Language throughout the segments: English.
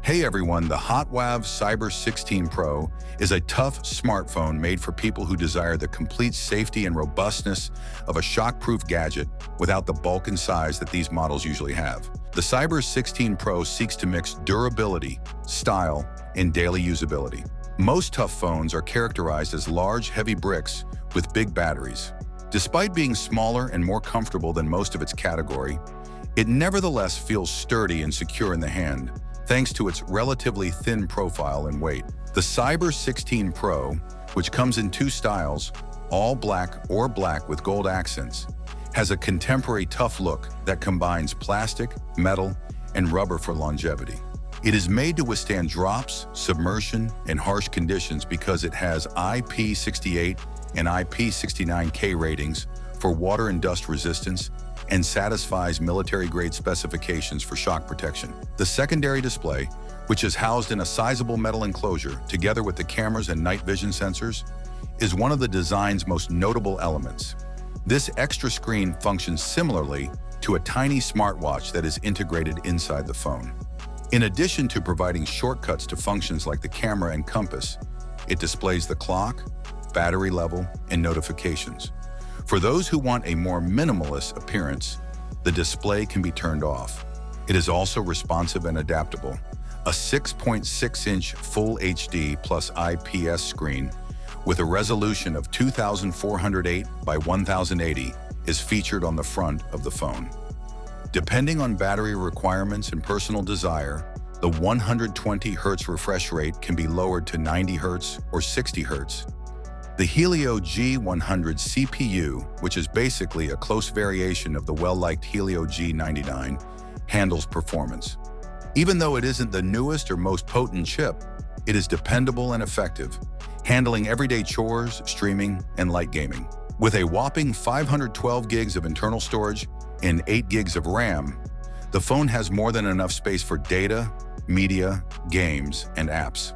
Hey everyone, the HOTWAV Cyber 16 Pro is a tough smartphone made for people who desire the complete safety and robustness of a shockproof gadget without the bulk and size that these models usually have. The Cyber 16 Pro seeks to mix durability, style, and daily usability. Most tough phones are characterized as large, heavy bricks with big batteries. Despite being smaller and more comfortable than most of its category, it nevertheless feels sturdy and secure in the hand, thanks to its relatively thin profile and weight. The Cyber 16 Pro, which comes in two styles, all black or black with gold accents, has a contemporary tough look that combines plastic, metal, and rubber for longevity. It is made to withstand drops, submersion, and harsh conditions because it has IP68 and IP69K ratings for water and dust resistance and satisfies military-grade specifications for shock protection. The secondary display, which is housed in a sizable metal enclosure together with the cameras and night vision sensors, is one of the design's most notable elements. This extra screen functions similarly to a tiny smartwatch that is integrated inside the phone. In addition to providing shortcuts to functions like the camera and compass, it displays the clock, battery level, and notifications. For those who want a more minimalist appearance, the display can be turned off. It is also responsive and adaptable. A 6.6-inch Full HD plus IPS screen with a resolution of 2408 by 1080 is featured on the front of the phone. Depending on battery requirements and personal desire, the 120 Hz refresh rate can be lowered to 90 Hz or 60 Hz. The Helio G100 CPU, which is basically a close variation of the well-liked Helio G99, handles performance. Even though it isn't the newest or most potent chip, it is dependable and effective, handling everyday chores, streaming, and light gaming. With a whopping 512 gigs of internal storage and 8 gigs of RAM, the phone has more than enough space for data, media, games, and apps.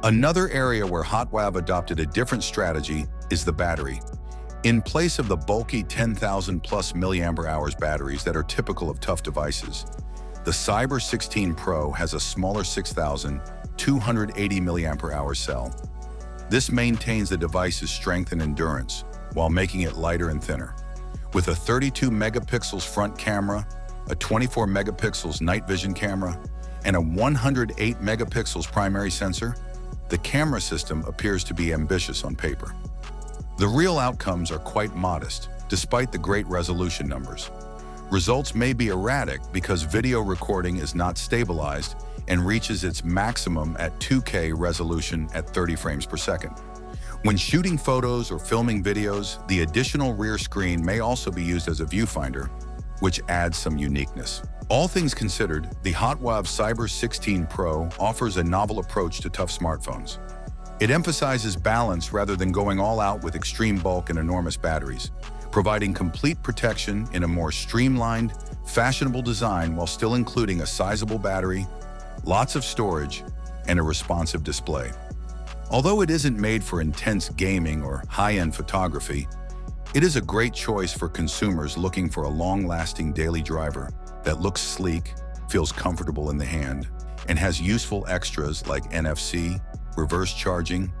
Another area where HOTWAV adopted a different strategy is the battery. In place of the bulky 10,000 plus mAh batteries that are typical of tough devices, the Cyber 16 Pro has a smaller 6,280 mAh cell. This maintains the device's strength and endurance while making it lighter and thinner. With a 32 megapixels front camera, a 24 megapixels night vision camera, and a 108 megapixels primary sensor, the camera system appears to be ambitious on paper. The real outcomes are quite modest, despite the great resolution numbers. Results may be erratic because video recording is not stabilized and reaches its maximum at 2K resolution at 30 frames per second. When shooting photos or filming videos, the additional rear screen may also be used as a viewfinder, which adds some uniqueness. All things considered, the HOTWAV Cyber 16 Pro offers a novel approach to tough smartphones. It emphasizes balance rather than going all out with extreme bulk and enormous batteries, providing complete protection in a more streamlined, fashionable design while still including a sizable battery, lots of storage, and a responsive display. Although it isn't made for intense gaming or high-end photography, it is a great choice for consumers looking for a long-lasting daily driver that looks sleek, feels comfortable in the hand, and has useful extras like NFC, reverse charging,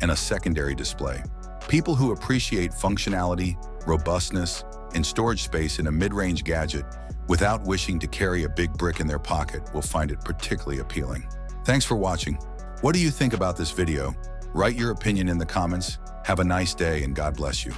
and a secondary display. People who appreciate functionality, robustness, and storage space in a mid-range gadget without wishing to carry a big brick in their pocket will find it particularly appealing. Thanks for watching. What do you think about this video? Write your opinion in the comments. Have a nice day and God bless you.